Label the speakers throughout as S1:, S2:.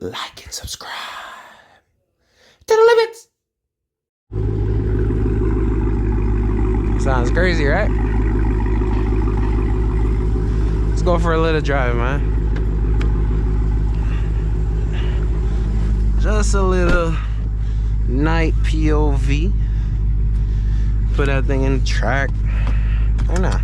S1: like and subscribe to the limits. Sounds crazy, right? Let's go for a little drive, man. Just a little night POV. Put that thing in track. Oh no,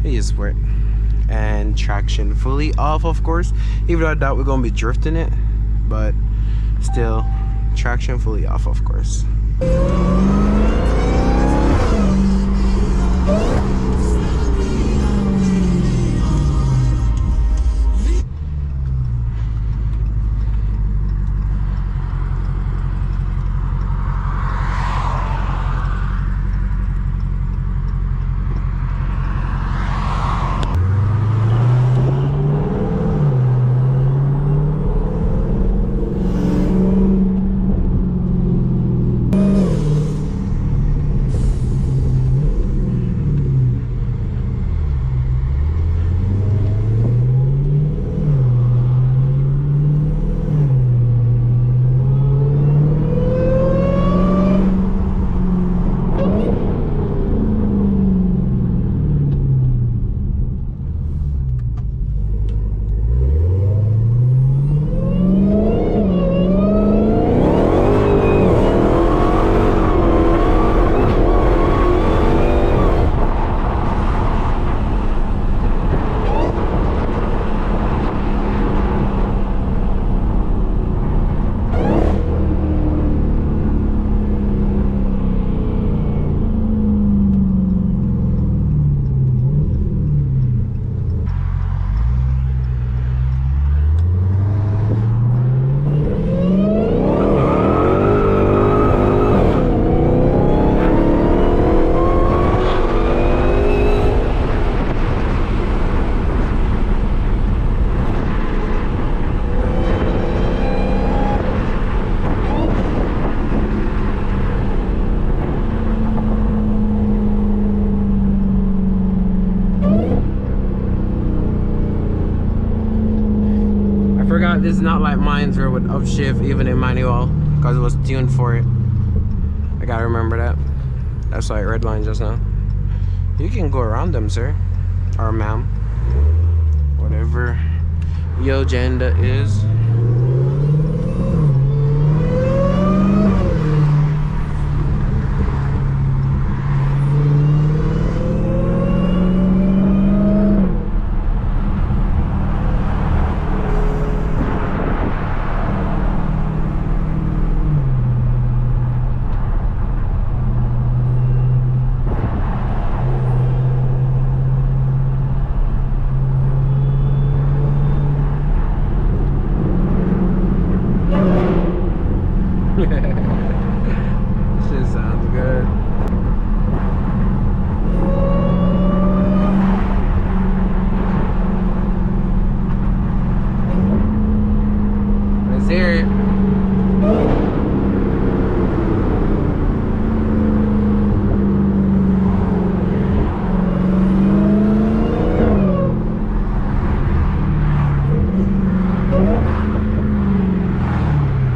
S1: it is work. And traction fully off, of course. Even though I doubt we're gonna be drifting it, but still, traction fully off, of course. This is not like mine's where it would upshift even in manual because it was tuned for it. I gotta remember that. That's like red line just now. You can go around them, sir or ma'am, whatever your agenda is. Shit sounds good. Let's hear it.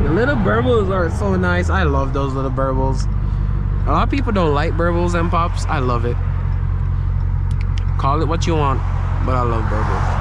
S1: Little burbles are so nice. I love those little burbles. A lot of people don't like burbles and pops. I love it. Call it what you want, but I love burbles.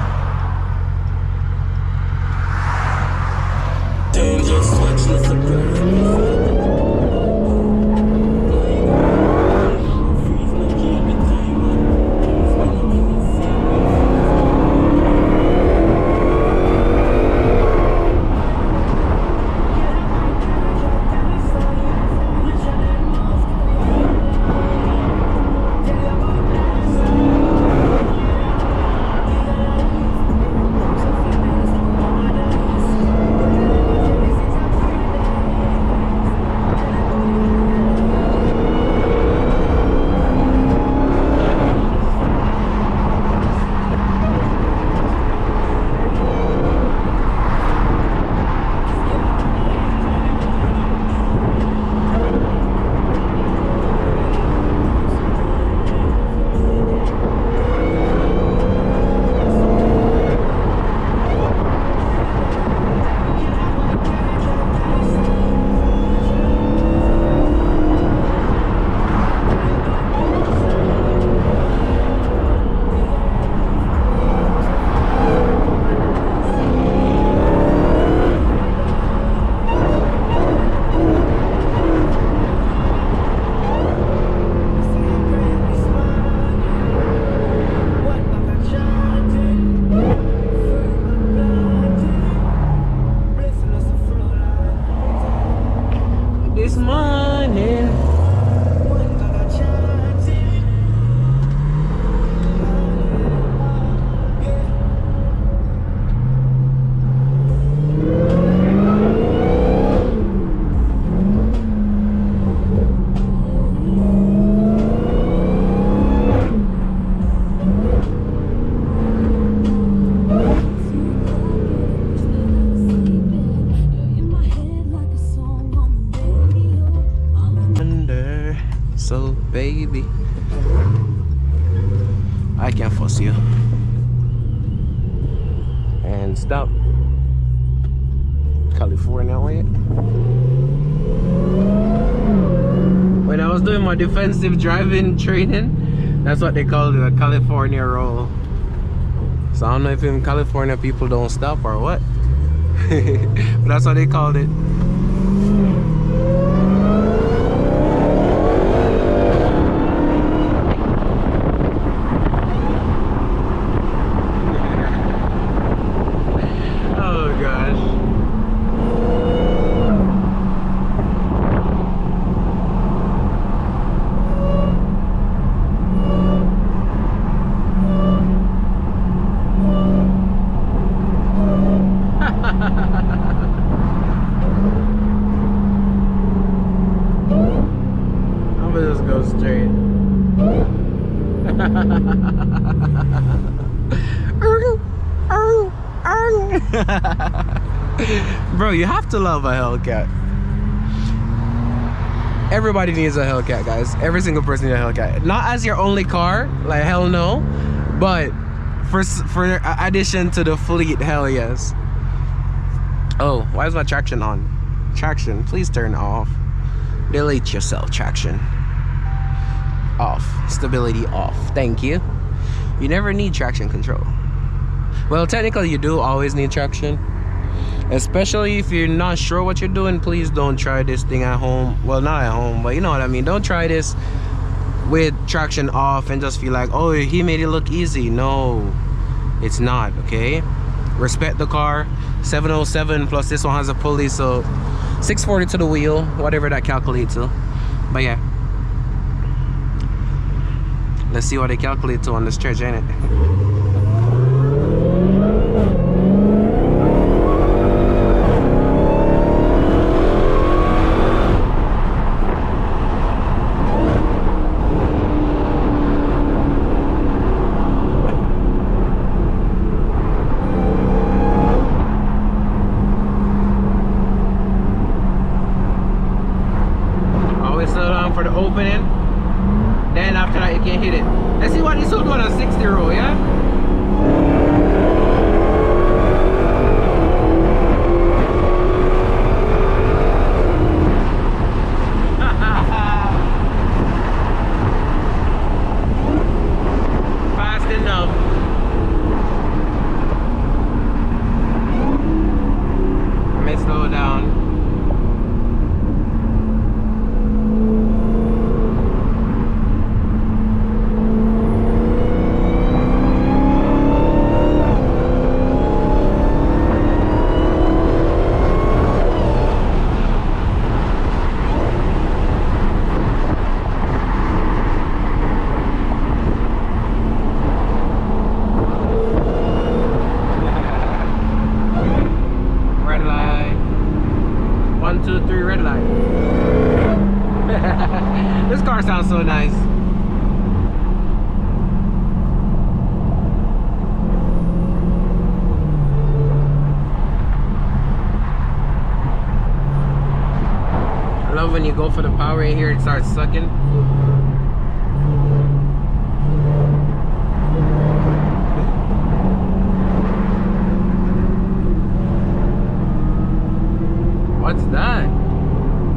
S1: morning. So baby, I can't force you. And stop. California way. When I was doing my defensive driving training, that's what they called it, a California roll. So I don't know if in California people don't stop or what. But that's what they called it. I'm gonna just go straight. Bro, you have to love a Hellcat. Everybody needs a Hellcat, guys. Every single person needs a Hellcat. Not as your only car, like hell no, but for addition to the fleet, hell yes. Oh, why is my traction on? Traction, please turn off. Delete yourself, traction. Off. Stability off. Thank you. You never need traction control. Well, technically you do always need traction. Especially if you're not sure what you're doing, please don't try this thing at home. Well, not at home, but you know what I mean. Don't try this with traction off and just feel like, oh, he made it look easy. No, it's not, okay? Respect the car. 707 plus this one has a pulley, so 640 to the wheel, whatever that calculates to. But yeah, let's see what they calculate to on the stretch, ain't it? For the opening, then after that you can hit it. Let's see what this will do on a 60 roll, yeah? Fast enough. I may slow down. Red light. 1, 2, 3, red light. This car sounds so nice. I love when you go for the power in here, it starts sucking. What's that?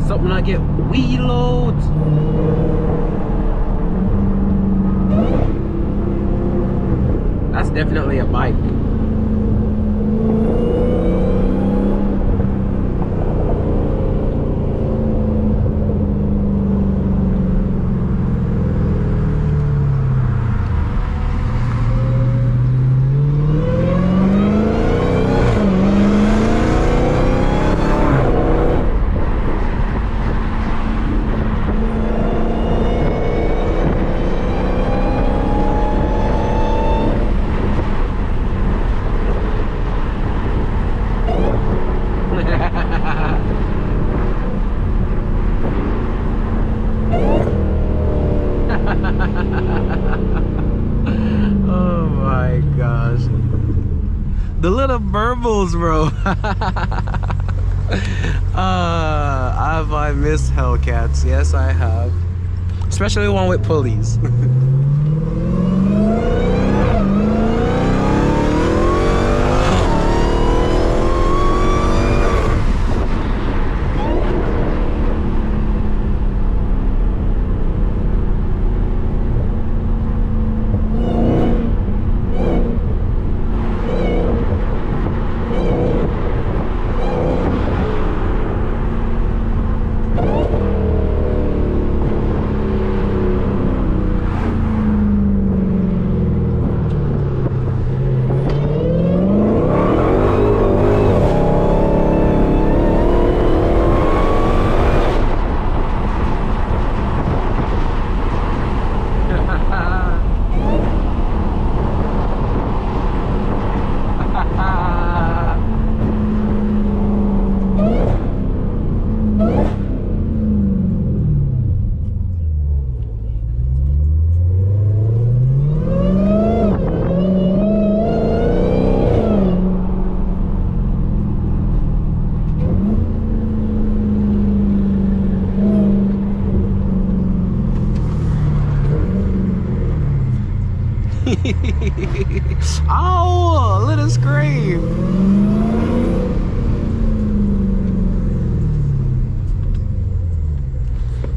S1: Something I get wheel loads. That's definitely a bike. burbles, bro. Have I missed Hellcats? Yes, I have. Especially one with pulleys. Ow! Let us scream.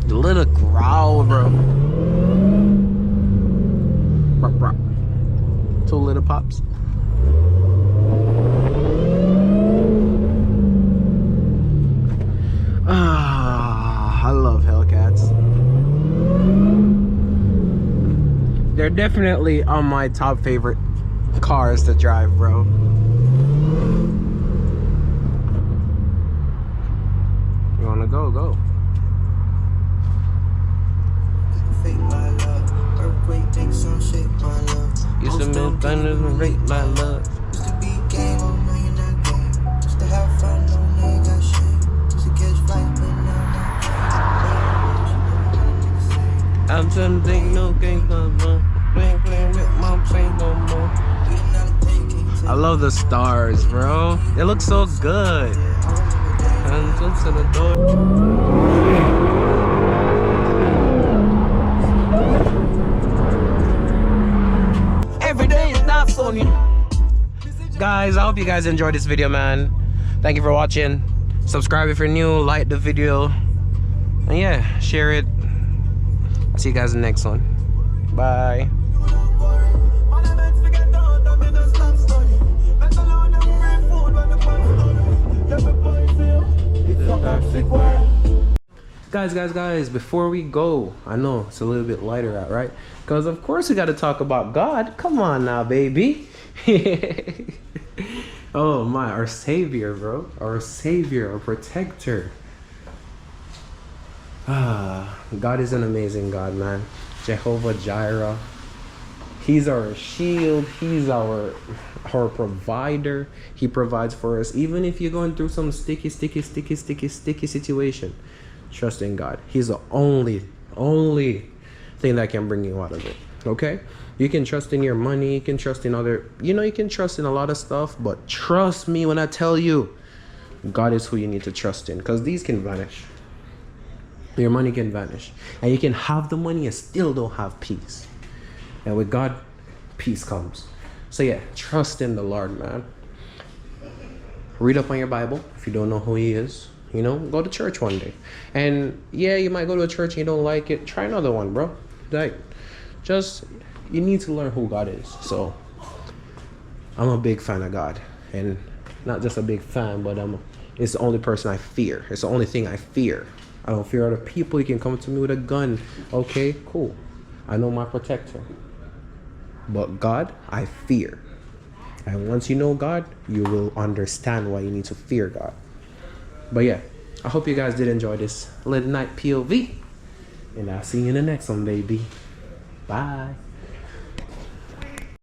S1: The little growl, bro. Two little pops. I love Hellcats. They're definitely on my top favorite cars to drive, bro. You wanna go? Go. Used to milk thunder and rape my love. Used to be game, oh no you're not game. Just to have fun, no nigga got shit. Just to catch flight, but now I'm trying to think no game no more. Playing with my plane no more. I love the stars, bro. They look so good. And to the door. Every day is not funny. Guys, I hope you guys enjoyed this video, man. Thank you for watching. Subscribe if you're new, like the video, and yeah, share it. I'll see you guys in the next one. Bye. Guys, before we go, I know it's a little bit lighter out, right? Because of course we got to talk about God. Come on now, baby. Oh my, our savior, bro. Our savior, our protector. God is an amazing God, man. Jehovah Jireh. He's our shield. He's our provider. He provides for us. Even if you're going through some sticky situation, trust in God. He's the only thing that can bring you out of it. Okay? You can trust in your money. You can trust in other, you can trust in a lot of stuff, but trust me when I tell you, God is who you need to trust in, because these can vanish. Your money can vanish, and you can have the money and still don't have peace. And with God, peace comes. So yeah, trust in the Lord, man. Read up on your Bible if you don't know who he is. Go to church one day. And yeah, you might go to a church and you don't like it. Try another one, bro. You need to learn who God is. So I'm a big fan of God, and not just a big fan, but it's the only person I fear. It's the only thing I fear. I don't fear other people. You can come to me with a gun. Okay, cool. I know my protector. But God, I fear. And once you know God, you will understand why you need to fear God. But yeah, I hope you guys did enjoy this little night POV. And I'll see you in the next one, baby. Bye.